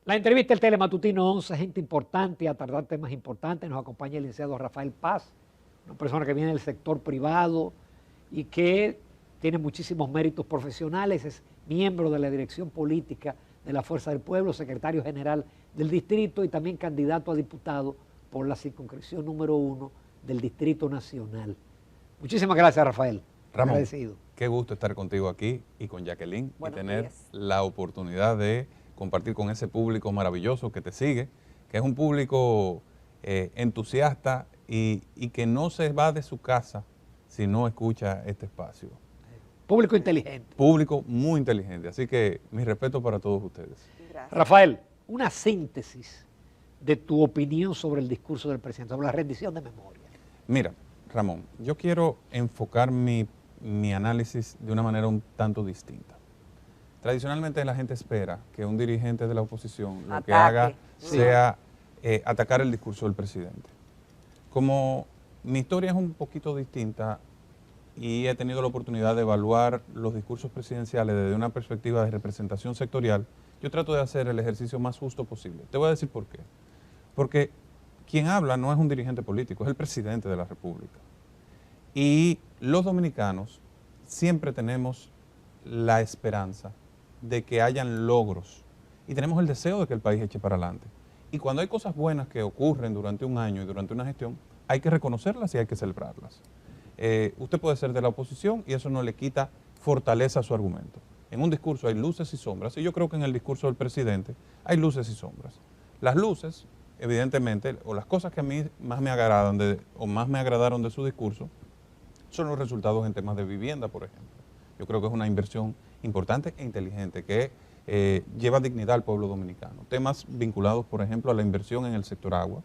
La entrevista del Telematutino 11, gente importante a tratar temas importantes. Nos acompaña el licenciado Rafael Paz, una persona que viene del sector privado y que tiene muchísimos méritos profesionales, es miembro de la dirección política de la Fuerza del Pueblo, secretario general del distrito y también candidato a diputado por la circunscripción número 1 del Distrito Nacional. Muchísimas gracias, Rafael. Ramón, agradecido. Qué gusto estar contigo aquí y con Jacqueline Buenos y tener días. la oportunidad de compartir con ese público maravilloso que te sigue, que es un público entusiasta y que no se va de su casa si no escucha este espacio. Público inteligente. Público muy inteligente, así que mi respeto para todos ustedes. Gracias. Rafael, una síntesis de tu opinión sobre el discurso del presidente, sobre la rendición de memoria. Mira, Ramón, yo quiero enfocar mi análisis de una manera un tanto distinta. Tradicionalmente la gente espera que un dirigente de la oposición lo que haga sea atacar el discurso del presidente. Como mi historia es un poquito distinta y he tenido la oportunidad de evaluar los discursos presidenciales desde una perspectiva de representación sectorial, yo trato de hacer el ejercicio más justo posible. Te voy a decir por qué. Porque quien habla no es un dirigente político, es el presidente de la República. Y los dominicanos siempre tenemos la esperanza de que hayan logros y tenemos el deseo de que el país eche para adelante. Y cuando hay cosas buenas que ocurren durante un año y durante una gestión, hay que reconocerlas y hay que celebrarlas. Usted puede ser de la oposición y eso no le quita fortaleza a su argumento. En un discurso hay luces y sombras y yo creo que en el discurso del presidente hay luces y sombras. Las luces, evidentemente, o las cosas que a mí más me agradaron de su discurso, son los resultados en temas de vivienda, por ejemplo. Yo creo que es una inversión importante e inteligente que lleva dignidad al pueblo dominicano. Temas vinculados, por ejemplo, a la inversión en el sector agua,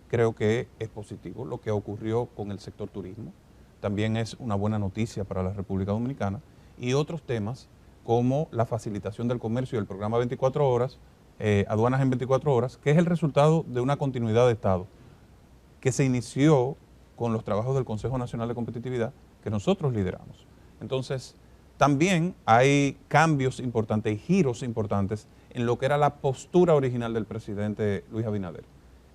creo que es positivo. Lo que ocurrió con el sector turismo también es una buena noticia para la República Dominicana. Y otros temas como la facilitación del comercio y el programa 24 horas, aduanas en 24 horas, que es el resultado de una continuidad de Estado que se inició con los trabajos del Consejo Nacional de Competitividad que nosotros lideramos. Entonces, también hay cambios importantes y giros importantes en lo que era la postura original del presidente Luis Abinader.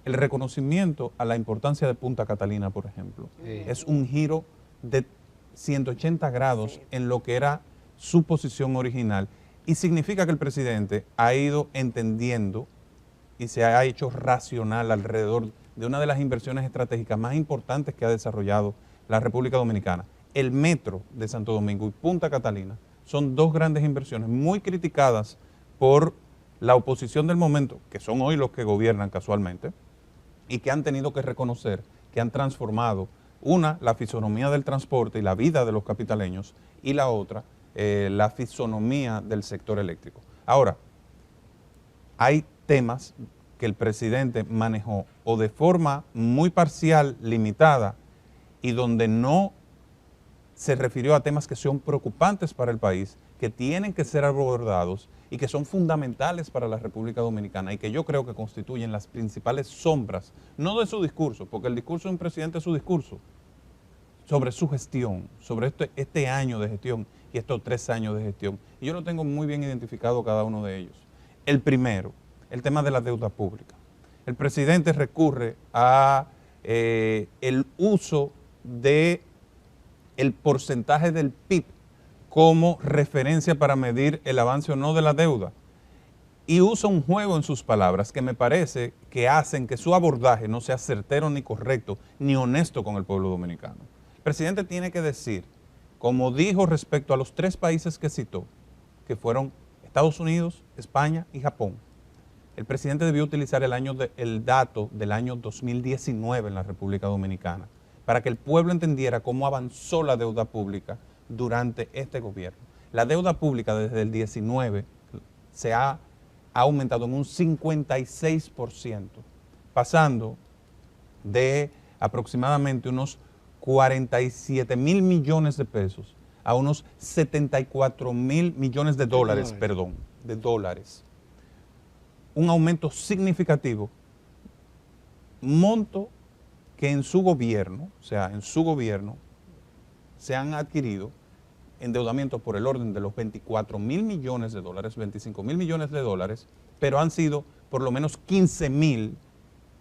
El reconocimiento a la importancia de Punta Catalina, por ejemplo, es un giro de 180 grados en lo que era su posición original y significa que el presidente ha ido entendiendo y se ha hecho racional alrededor de una de las inversiones estratégicas más importantes que ha desarrollado la República Dominicana. El metro de Santo Domingo y Punta Catalina son dos grandes inversiones muy criticadas por la oposición del momento, que son hoy los que gobiernan casualmente, y que han tenido que reconocer que han transformado, una, la fisonomía del transporte y la vida de los capitaleños, y la otra, la fisonomía del sector eléctrico. Ahora, hay temas que el presidente manejó o de forma muy parcial, limitada, y donde no se refirió a temas que son preocupantes para el país, que tienen que ser abordados y que son fundamentales para la República Dominicana y que yo creo que constituyen las principales sombras, no de su discurso, porque el discurso de un presidente es su discurso, sobre su gestión, sobre este año de gestión y estos 3 años de gestión. Y yo lo tengo muy bien identificado cada uno de ellos. El primero, el tema de la deuda pública. El presidente recurre a el uso de el porcentaje del PIB como referencia para medir el avance o no de la deuda. Y usa un juego en sus palabras que me parece que hacen que su abordaje no sea certero ni correcto ni honesto con el pueblo dominicano. El presidente tiene que decir, como dijo respecto a los 3 países que citó, que fueron Estados Unidos, España y Japón, el presidente debió utilizar el dato del año 2019 en la República Dominicana para que el pueblo entendiera cómo avanzó la deuda pública durante este gobierno. La deuda pública desde el 19 se ha aumentado en un 56%, pasando de aproximadamente unos 47,000 millones de pesos a unos 74,000 millones de dólares, de dólares. Un aumento significativo, monto que en su gobierno, o sea, en su gobierno, se han adquirido endeudamientos por el orden de los 24,000 millones de dólares, 25,000 millones de dólares, pero han sido por lo menos 15.000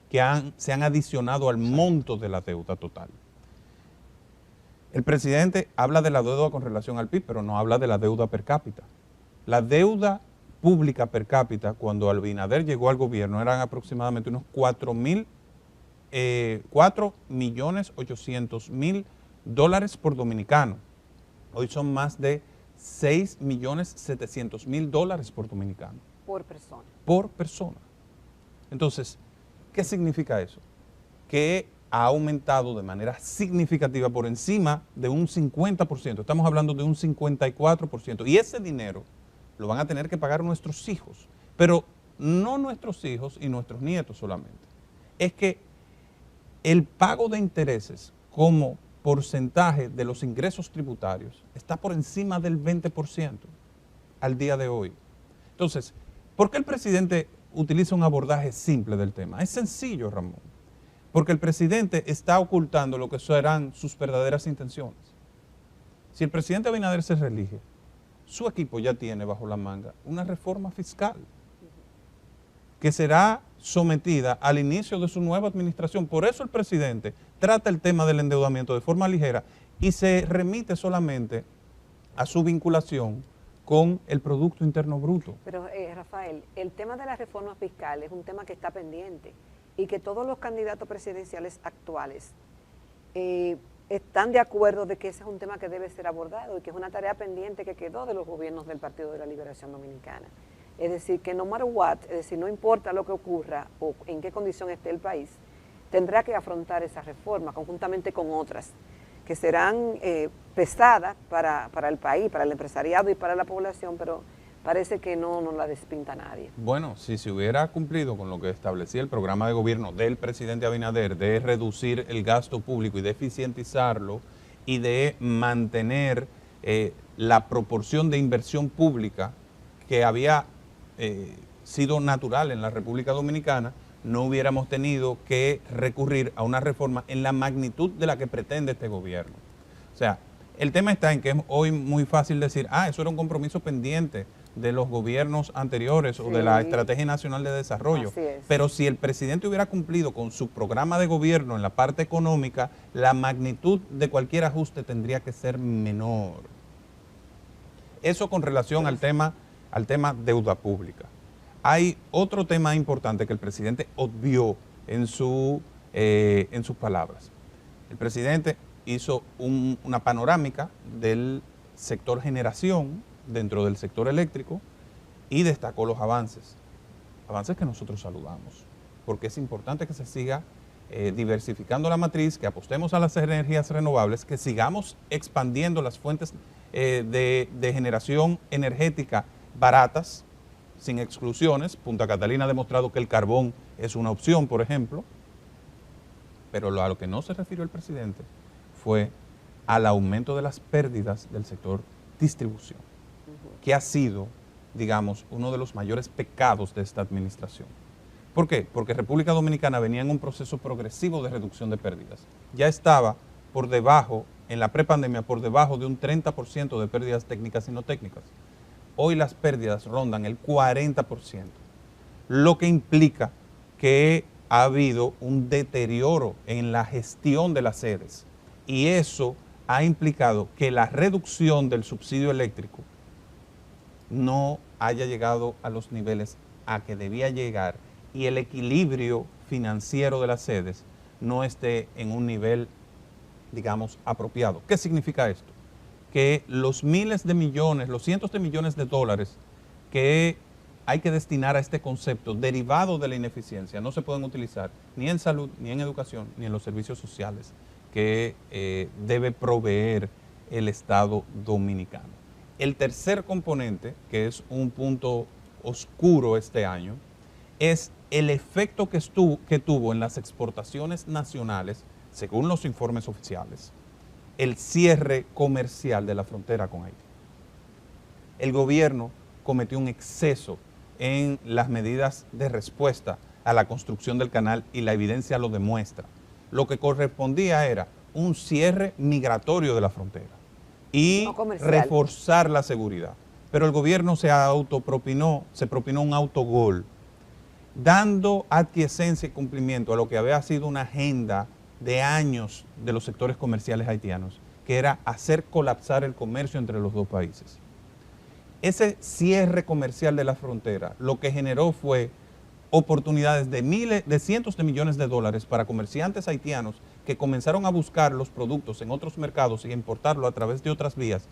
que se han adicionado al monto de la deuda total. El presidente habla de la deuda con relación al PIB, pero no habla de la deuda per cápita. La deuda pública per cápita, cuando Abinader llegó al gobierno, eran aproximadamente unos 4.800.000 dólares por dominicano. Hoy son más de 6.700.000 dólares por dominicano. Por persona. Por persona. Entonces, ¿qué significa eso? Que ha aumentado de manera significativa por encima de un 50%. Estamos hablando de un 54%. Y ese dinero lo van a tener que pagar nuestros hijos. Pero no nuestros hijos y nuestros nietos solamente. Es que el pago de intereses como porcentaje de los ingresos tributarios está por encima del 20% al día de hoy. Entonces, ¿por qué el presidente utiliza un abordaje simple del tema? Es sencillo, Ramón, porque el presidente está ocultando lo que serán sus verdaderas intenciones. Si el presidente Abinader se reelige, su equipo ya tiene bajo la manga una reforma fiscal que será sometida al inicio de su nueva administración. Por eso el presidente trata el tema del endeudamiento de forma ligera y se remite solamente a su vinculación con el Producto Interno Bruto. Pero Rafael, el tema de la reforma fiscal es un tema que está pendiente y que todos los candidatos presidenciales actuales están de acuerdo de que ese es un tema que debe ser abordado y que es una tarea pendiente que quedó de los gobiernos del Partido de la Liberación Dominicana. Es decir, que no matter what, es decir, no importa lo que ocurra o en qué condición esté el país, tendrá que afrontar esa reforma conjuntamente con otras que serán pesadas para el país, para el empresariado y para la población, pero parece que no la despinta nadie. Bueno, si se hubiera cumplido con lo que establecía el programa de gobierno del presidente Abinader de reducir el gasto público y de eficientizarlo y de mantener la proporción de inversión pública que había sido natural en la República Dominicana, no hubiéramos tenido que recurrir a una reforma en la magnitud de la que pretende este gobierno. O sea, el tema está en que es hoy muy fácil decir, eso era un compromiso pendiente de los gobiernos anteriores o de la Estrategia Nacional de Desarrollo. Pero si el presidente hubiera cumplido con su programa de gobierno en la parte económica, la magnitud de cualquier ajuste tendría que ser menor. Eso con relación al tema deuda pública. Hay otro tema importante que el presidente obvió en sus palabras. El presidente hizo una panorámica del sector generación dentro del sector eléctrico y destacó los avances que nosotros saludamos, porque es importante que se siga diversificando la matriz, que apostemos a las energías renovables, que sigamos expandiendo las fuentes de generación energética baratas, sin exclusiones. Punta Catalina ha demostrado que el carbón es una opción, por ejemplo, pero a lo que no se refirió el presidente fue al aumento de las pérdidas del sector distribución, que ha sido, digamos, uno de los mayores pecados de esta administración. ¿Por qué? Porque República Dominicana venía en un proceso progresivo de reducción de pérdidas. Ya estaba por debajo, en la prepandemia, por debajo de un 30% de pérdidas técnicas y no técnicas. Hoy las pérdidas rondan el 40%, lo que implica que ha habido un deterioro en la gestión de las sedes y eso ha implicado que la reducción del subsidio eléctrico no haya llegado a los niveles a que debía llegar y el equilibrio financiero de las sedes no esté en un nivel, digamos, apropiado. ¿Qué significa esto? Que los miles de millones, los cientos de millones de dólares que hay que destinar a este concepto derivado de la ineficiencia no se pueden utilizar ni en salud, ni en educación, ni en los servicios sociales que debe proveer el Estado dominicano. El tercer componente, que es un punto oscuro este año, es el efecto que tuvo en las exportaciones nacionales, según los informes oficiales, el cierre comercial de la frontera con Haití. El gobierno cometió un exceso en las medidas de respuesta a la construcción del canal y la evidencia lo demuestra. Lo que correspondía era un cierre migratorio de la frontera y reforzar la seguridad. Pero el gobierno se propinó un autogol dando aquiescencia y cumplimiento a lo que había sido una agenda de años de los sectores comerciales haitianos, que era hacer colapsar el comercio entre los dos países. Ese cierre comercial de la frontera lo que generó fue oportunidades de cientos de millones de dólares para comerciantes haitianos que comenzaron a buscar los productos en otros mercados y a importarlo a través de otras vías,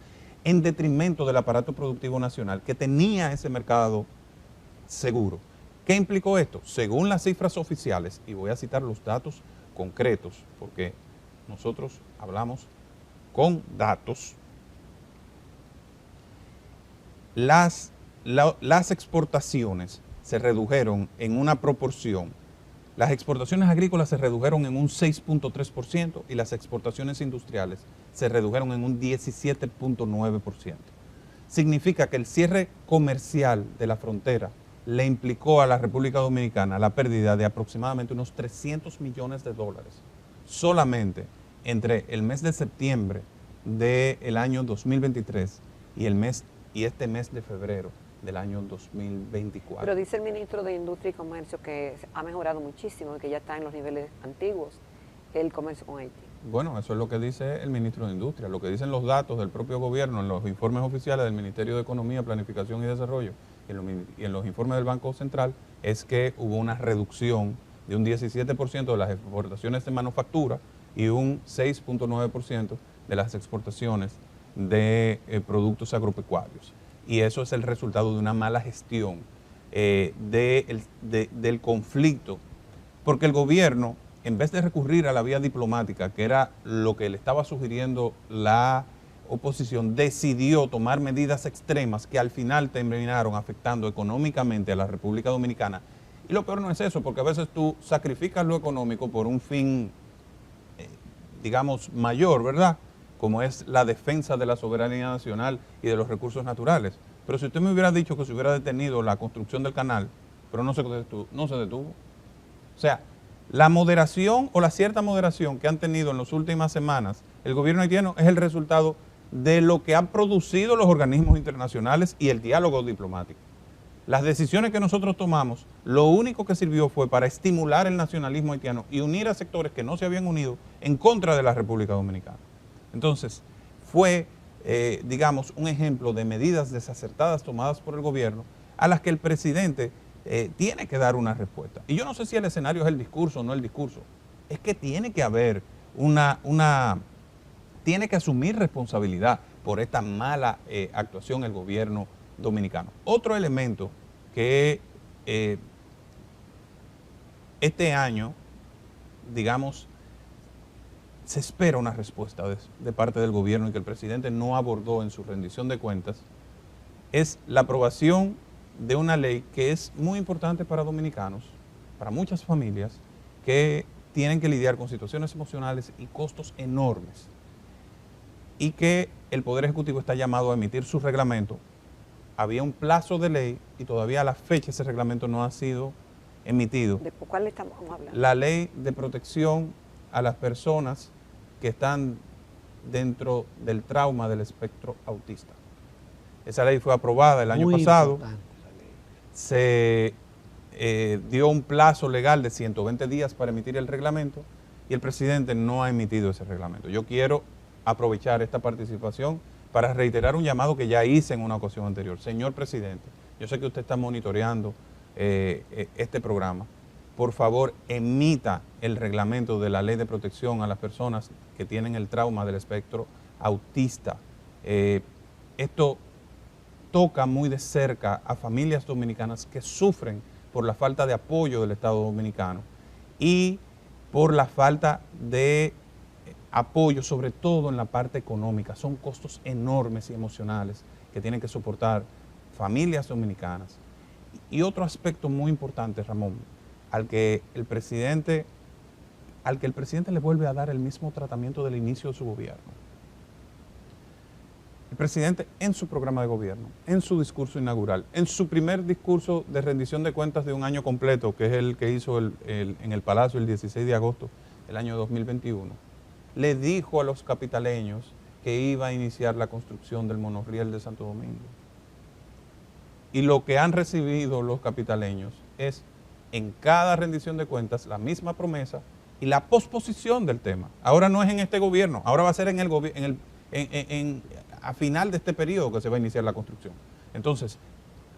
en detrimento del aparato productivo nacional que tenía ese mercado seguro. ¿Qué implicó esto? Según las cifras oficiales, y voy a citar los datos concretos, porque nosotros hablamos con datos, las exportaciones se redujeron en una proporción. Las exportaciones agrícolas se redujeron en un 6.3% y las exportaciones industriales se redujeron en un 17.9%. Significa que el cierre comercial de la frontera le implicó a la República Dominicana la pérdida de aproximadamente unos 300 millones de dólares solamente entre el mes de septiembre del año 2023 y este mes de febrero del año 2024. Pero dice el ministro de Industria y Comercio que ha mejorado muchísimo y que ya está en los niveles antiguos el comercio con Haití. Bueno, eso es lo que dice el ministro de Industria, lo que dicen los datos del propio gobierno en los informes oficiales del Ministerio de Economía, Planificación y Desarrollo y en los informes del Banco Central es que hubo una reducción de un 17% de las exportaciones de manufactura y un 6.9% de las exportaciones de productos agropecuarios. Y eso es el resultado de una mala gestión del conflicto, porque el gobierno, en vez de recurrir a la vía diplomática, que era lo que le estaba sugiriendo la oposición, decidió tomar medidas extremas que al final terminaron afectando económicamente a la República Dominicana. Y lo peor no es eso, porque a veces tú sacrificas lo económico por un fin, digamos, mayor, ¿verdad?, como es la defensa de la soberanía nacional y de los recursos naturales. Pero si usted me hubiera dicho que se hubiera detenido la construcción del canal, pero no se detuvo. O sea, la moderación o la cierta moderación que han tenido en las últimas semanas el gobierno haitiano es el resultado de lo que han producido los organismos internacionales y el diálogo diplomático. Las decisiones que nosotros tomamos, lo único que sirvió fue para estimular el nacionalismo haitiano y unir a sectores que no se habían unido en contra de la República Dominicana. Entonces, fue, digamos, un ejemplo de medidas desacertadas tomadas por el gobierno a las que el presidente tiene que dar una respuesta. Y yo no sé si el escenario es el discurso o no el discurso. Es que tiene que haber tiene que asumir responsabilidad por esta mala actuación el gobierno dominicano. Otro elemento que este año, digamos, se espera una respuesta de parte del gobierno y que el presidente no abordó en su rendición de cuentas, es la aprobación de una ley que es muy importante para dominicanos, para muchas familias que tienen que lidiar con situaciones emocionales y costos enormes, y que el Poder Ejecutivo está llamado a emitir su reglamento. Había un plazo de ley y todavía a la fecha ese reglamento no ha sido emitido. ¿De cuál estamos hablando? La ley de protección a las personas que están dentro del trauma del espectro autista. Esa ley fue aprobada el año pasado. Se dio un plazo legal de 120 días para emitir el reglamento y el presidente no ha emitido ese reglamento. Yo quiero aprovechar esta participación para reiterar un llamado que ya hice en una ocasión anterior. Señor presidente, yo sé que usted está monitoreando este programa. Por favor, emita el reglamento de la ley de protección a las personas que tienen el trauma del espectro autista. Esto toca muy de cerca a familias dominicanas que sufren por la falta de apoyo del Estado dominicano y por la falta de apoyo, sobre todo en la parte económica. Son costos enormes y emocionales que tienen que soportar familias dominicanas. Y otro aspecto muy importante, Ramón, al que el presidente le vuelve a dar el mismo tratamiento del inicio de su gobierno. El presidente, en su programa de gobierno, en su discurso inaugural, en su primer discurso de rendición de cuentas de un año completo, que es el que hizo en el Palacio el 16 de agosto del año 2021, le dijo a los capitaleños que iba a iniciar la construcción del monorriel de Santo Domingo. Y lo que han recibido los capitaleños es en cada rendición de cuentas la misma promesa y la posposición del tema. Ahora no es en este gobierno, ahora va a ser a final de este periodo que se va a iniciar la construcción. Entonces,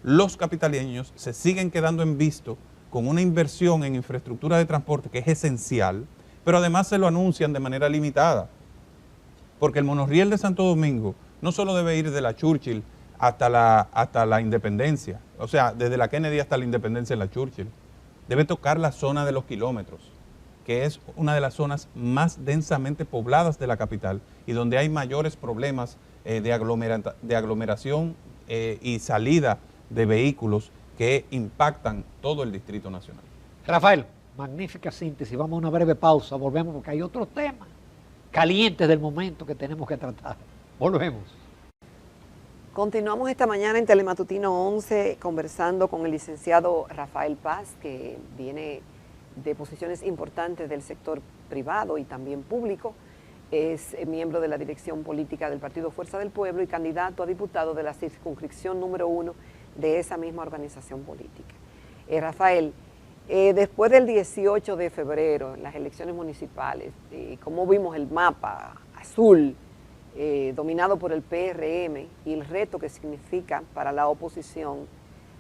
los capitaleños se siguen quedando en visto con una inversión en infraestructura de transporte que es esencial, pero además se lo anuncian de manera limitada. Porque el monorriel de Santo Domingo no solo debe ir de la Churchill hasta la Independencia, o sea, desde la Kennedy hasta la Independencia en la Churchill, debe tocar la zona de los kilómetros, que es una de las zonas más densamente pobladas de la capital y donde hay mayores problemas de aglomeración y salida de vehículos que impactan todo el Distrito Nacional. Rafael, magnífica síntesis. Vamos a una breve pausa, volvemos porque hay otros temas calientes del momento que tenemos que tratar. Volvemos. Continuamos esta mañana en Telematutino 11 conversando con el licenciado Rafael Paz, que viene de posiciones importantes del sector privado y también público. Es miembro de la dirección política del Partido Fuerza del Pueblo y candidato a diputado de la circunscripción número 1 de esa misma organización política. Rafael, después del 18 de febrero, en las elecciones municipales, como vimos el mapa azul dominado por el PRM y el reto que significa para la oposición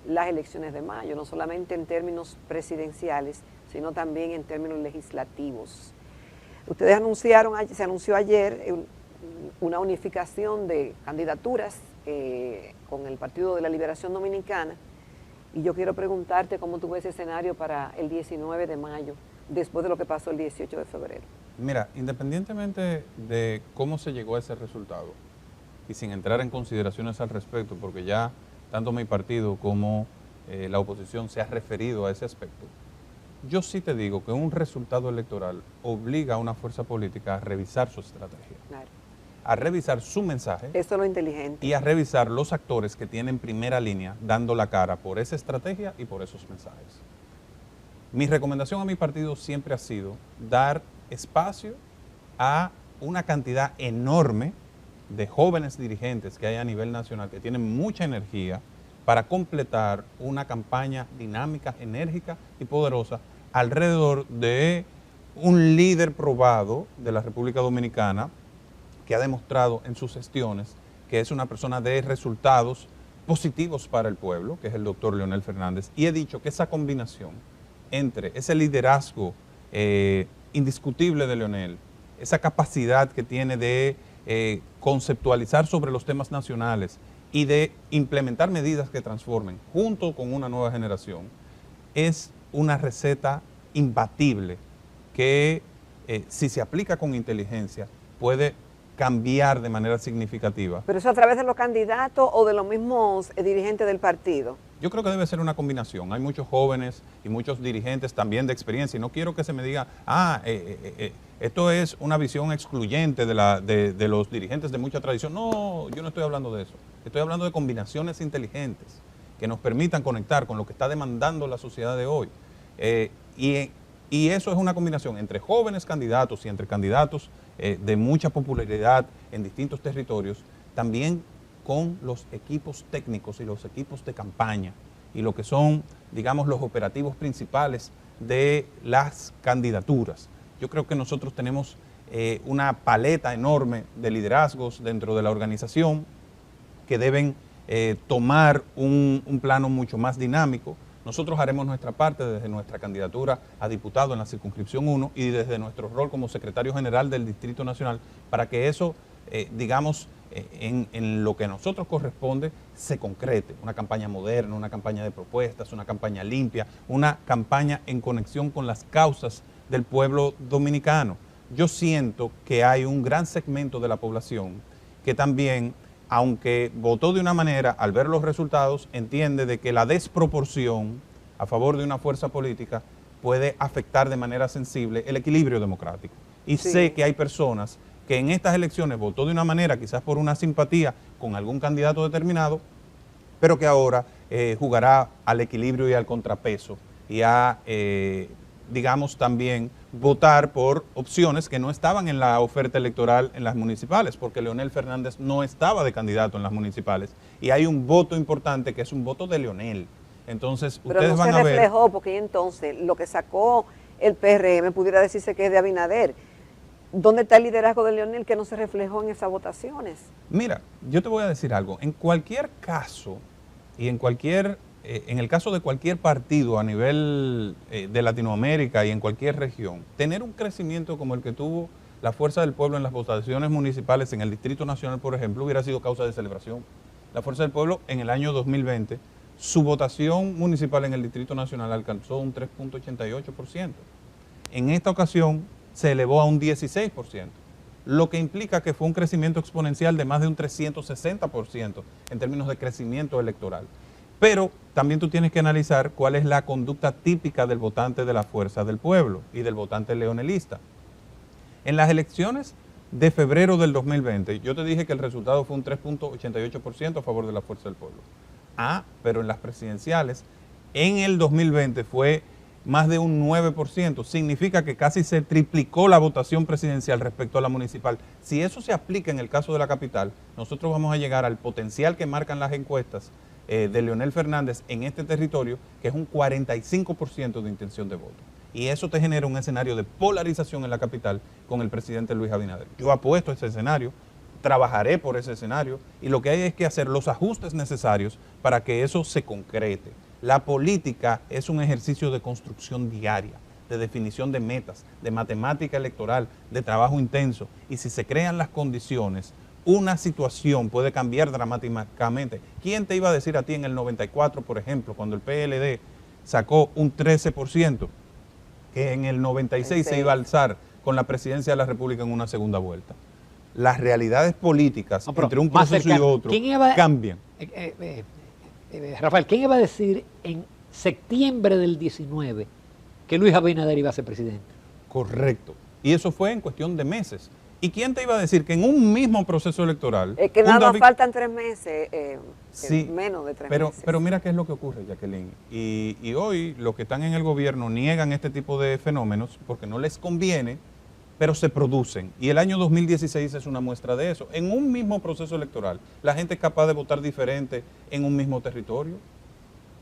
las elecciones de mayo, no solamente en términos presidenciales, sino también en términos legislativos. Ustedes se anunció ayer una unificación de candidaturas con el Partido de la Liberación Dominicana, y yo quiero preguntarte cómo tú ves ese escenario para el 19 de mayo, después de lo que pasó el 18 de febrero. Mira, independientemente de cómo se llegó a ese resultado, y sin entrar en consideraciones al respecto, porque ya tanto mi partido como la oposición se ha referido a ese aspecto, yo sí te digo que un resultado electoral obliga a una fuerza política a revisar su estrategia, Claro. a revisar su mensaje. Eso es lo inteligente. Y a revisar los actores que tienen primera línea dando la cara por esa estrategia y por esos mensajes. Mi recomendación a mi partido siempre ha sido dar espacio a una cantidad enorme de jóvenes dirigentes que hay a nivel nacional que tienen mucha energía para completar una campaña dinámica, enérgica y poderosa alrededor de un líder probado de la República Dominicana que ha demostrado en sus gestiones que es una persona de resultados positivos para el pueblo, que es el doctor Leonel Fernández, y he dicho que esa combinación entre ese liderazgo indiscutible de Leonel, esa capacidad que tiene de conceptualizar sobre los temas nacionales y de implementar medidas que transformen junto con una nueva generación, es una receta imbatible que si se aplica con inteligencia puede cambiar de manera significativa. ¿Pero eso a través de los candidatos o de los mismos dirigentes del partido? Yo creo que debe ser una combinación. Hay muchos jóvenes y muchos dirigentes también de experiencia y no quiero que se me diga, esto es una visión excluyente de los dirigentes de mucha tradición. No, yo no estoy hablando de eso. Estoy hablando de combinaciones inteligentes que nos permitan conectar con lo que está demandando la sociedad de hoy. Y eso es una combinación entre jóvenes candidatos y entre candidatos de mucha popularidad en distintos territorios, también con los equipos técnicos y los equipos de campaña y lo que son, digamos, los operativos principales de las candidaturas. Yo creo que nosotros tenemos una paleta enorme de liderazgos dentro de la organización que deben tomar un plano mucho más dinámico. Nosotros haremos nuestra parte desde nuestra candidatura a diputado en la circunscripción 1 y desde nuestro rol como secretario general del Distrito Nacional para que eso, digamos, en lo que a nosotros corresponde, se concrete. Una campaña moderna, una campaña de propuestas, una campaña limpia, una campaña en conexión con las causas del pueblo dominicano. Yo siento que hay un gran segmento de la población que también, aunque votó de una manera, al ver los resultados, entiende de que la desproporción a favor de una fuerza política puede afectar de manera sensible el equilibrio democrático. Y Sí. sé que hay personas que en estas elecciones votó de una manera, quizás por una simpatía con algún candidato determinado, pero que ahora jugará al equilibrio y al contrapeso y a, digamos, también votar por opciones que no estaban en la oferta electoral en las municipales, porque Leonel Fernández no estaba de candidato en las municipales. Y hay un voto importante que es un voto de Leonel, Entonces, pero ustedes no van se a ver... reflejó, porque entonces lo que sacó el PRM pudiera decirse que es de Abinader. ¿Dónde está el liderazgo de Leonel que no se reflejó en esas votaciones? Mira, yo te voy a decir algo. En cualquier caso, y en el caso de cualquier partido a nivel de Latinoamérica y en cualquier región, tener un crecimiento como el que tuvo la Fuerza del Pueblo en las votaciones municipales en el Distrito Nacional, por ejemplo, hubiera sido causa de celebración. La Fuerza del Pueblo en el año 2020, su votación municipal en el Distrito Nacional alcanzó un 3.88%. En esta ocasión se elevó a un 16%, lo que implica que fue un crecimiento exponencial de más de un 360% en términos de crecimiento electoral. Pero también tú tienes que analizar cuál es la conducta típica del votante de la Fuerza del Pueblo y del votante leonelista. En las elecciones de febrero del 2020, yo te dije que el resultado fue un 3.88% a favor de la Fuerza del Pueblo. Pero en las presidenciales, en el 2020 fue más de un 9%, significa que casi se triplicó la votación presidencial respecto a la municipal. Si eso se aplica en el caso de la capital, nosotros vamos a llegar al potencial que marcan las encuestas de Leonel Fernández en este territorio, que es un 45% de intención de voto. Y eso te genera un escenario de polarización en la capital con el presidente Luis Abinader. Yo apuesto a ese escenario, trabajaré por ese escenario, y lo que hay es que hacer los ajustes necesarios para que eso se concrete. La política es un ejercicio de construcción diaria, de definición de metas, de matemática electoral, de trabajo intenso. Y si se crean las condiciones, una situación puede cambiar dramáticamente. ¿Quién te iba a decir a ti en el 94, por ejemplo, cuando el PLD sacó un 13%, que en el 96 se iba a alzar con la presidencia de la República en una segunda vuelta? Las realidades políticas entre un proceso y otro cambian. Rafael, ¿quién iba a decir en septiembre del 19 que Luis Abinader iba a ser presidente? Correcto. Y eso fue en cuestión de meses. ¿Y quién te iba a decir que en un mismo proceso electoral... Es que nada más faltan 3 meses, sí, menos de 3 meses. Pero mira qué es lo que ocurre, Jacqueline. Y hoy los que están en el gobierno niegan este tipo de fenómenos porque no les conviene, pero se producen. Y el año 2016 es una muestra de eso. En un mismo proceso electoral, la gente es capaz de votar diferente en un mismo territorio.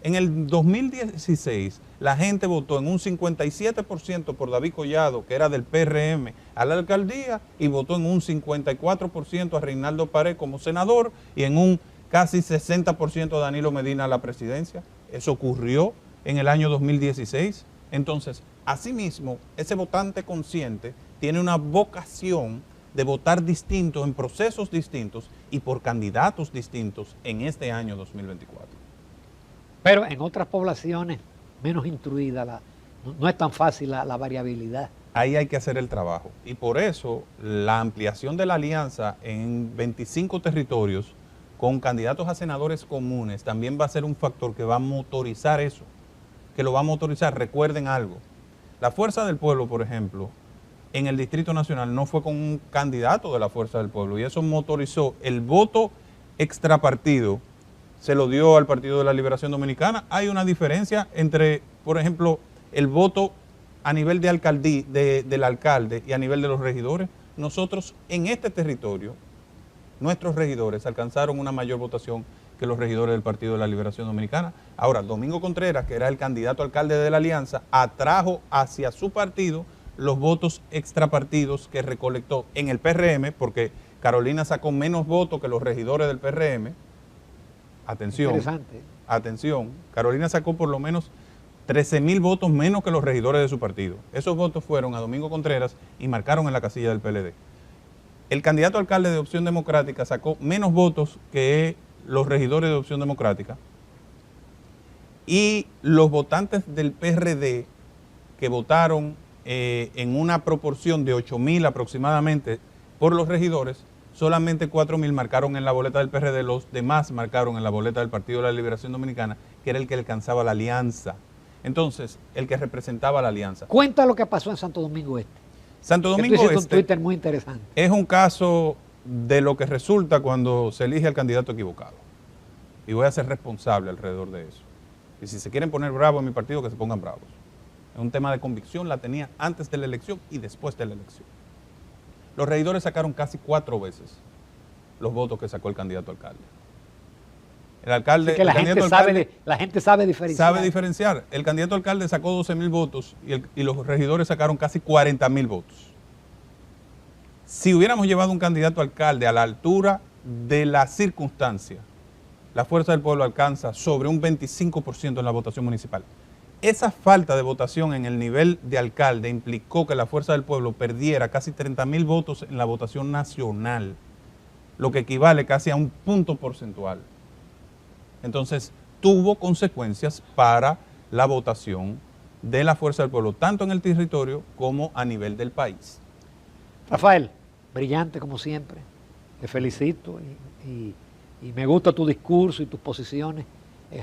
En el 2016, la gente votó en un 57% por David Collado, que era del PRM, a la alcaldía, y votó en un 54% a Reinaldo Pared como senador y en un casi 60% a Danilo Medina a la presidencia. Eso ocurrió en el año 2016. Entonces, asimismo, ese votante consciente tiene una vocación de votar distinto en procesos distintos y por candidatos distintos en este año 2024. Pero en otras poblaciones menos instruidas no es tan fácil la variabilidad. Ahí hay que hacer el trabajo. Y por eso la ampliación de la alianza en 25 territorios con candidatos a senadores comunes también va a ser un factor que va a motorizar eso, que lo va a motorizar. Recuerden algo, la Fuerza del Pueblo, por ejemplo, en el Distrito Nacional no fue con un candidato de la Fuerza del Pueblo y eso motorizó el voto extrapartido. Se lo dio al Partido de la Liberación Dominicana. Hay una diferencia entre, por ejemplo, el voto a nivel de alcaldía, del alcalde y a nivel de los regidores. Nosotros en este territorio, nuestros regidores alcanzaron una mayor votación que los regidores del Partido de la Liberación Dominicana. Ahora, Domingo Contreras, que era el candidato alcalde de la Alianza, atrajo hacia su partido los votos extrapartidos que recolectó en el PRM, porque Carolina sacó menos votos que los regidores del PRM. Atención, interesante. Atención, Carolina sacó por lo menos 13,000 votos menos que los regidores de su partido. Esos votos fueron a Domingo Contreras y marcaron en la casilla del PLD. El candidato alcalde de Opción Democrática sacó menos votos que los regidores de Opción Democrática y los votantes del PRD que votaron en una proporción de 8,000 aproximadamente por los regidores, solamente 4,000 marcaron en la boleta del PRD, los demás marcaron en la boleta del Partido de la Liberación Dominicana, que era el que alcanzaba la alianza. Entonces, el que representaba la alianza. Cuenta lo que pasó en Santo Domingo Este. Santo Domingo Este un Twitter muy interesante. Es un caso de lo que resulta cuando se elige al candidato equivocado. Y voy a ser responsable alrededor de eso. Y si se quieren poner bravos en mi partido, que se pongan bravos. Es un tema de convicción, la tenía antes de la elección y después de la elección. Los regidores sacaron casi 4 veces los votos que sacó el candidato alcalde. El alcalde, Así que la gente sabe diferenciar. Sabe diferenciar. El candidato alcalde sacó 12.000 votos y los regidores sacaron casi 40.000 votos. Si hubiéramos llevado un candidato alcalde a la altura de la circunstancia, la Fuerza del Pueblo alcanza sobre un 25% en la votación municipal. Esa falta de votación en el nivel de alcalde implicó que la Fuerza del Pueblo perdiera casi 30.000 votos en la votación nacional, lo que equivale casi a un punto porcentual. Entonces, tuvo consecuencias para la votación de la Fuerza del Pueblo, tanto en el territorio como a nivel del país. Rafael, brillante como siempre. Te felicito y me gusta tu discurso y tus posiciones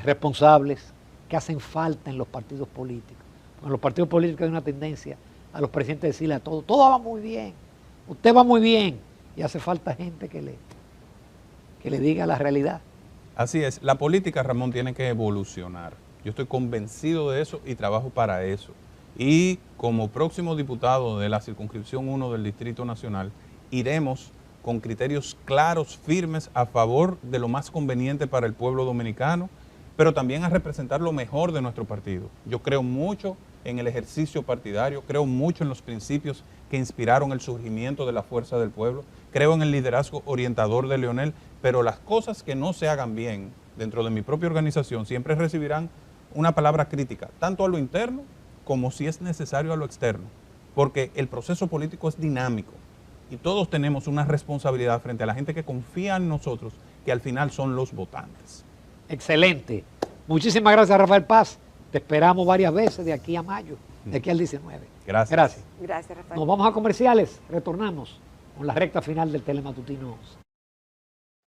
responsables que hacen falta en los partidos políticos. En los partidos políticos hay una tendencia a los presidentes decirle a todos, todo va muy bien, usted va muy bien, y hace falta gente que le diga la realidad. Así es, la política, Ramón, tiene que evolucionar. Yo estoy convencido de eso y trabajo para eso. Y como próximo diputado de la circunscripción 1 del Distrito Nacional, iremos con criterios claros, firmes, a favor de lo más conveniente para el pueblo dominicano, pero también a representar lo mejor de nuestro partido. Yo creo mucho en el ejercicio partidario, creo mucho en los principios que inspiraron el surgimiento de la Fuerza del Pueblo, creo en el liderazgo orientador de Leonel, pero las cosas que no se hagan bien dentro de mi propia organización siempre recibirán una palabra crítica, tanto a lo interno como si es necesario a lo externo, porque el proceso político es dinámico y todos tenemos una responsabilidad frente a la gente que confía en nosotros, que al final son los votantes. Excelente. Muchísimas gracias, Rafael Paz. Te esperamos varias veces de aquí a mayo, de aquí al 19. Gracias. Gracias, Rafael. Nos vamos a comerciales, retornamos con la recta final del Telematutino 11.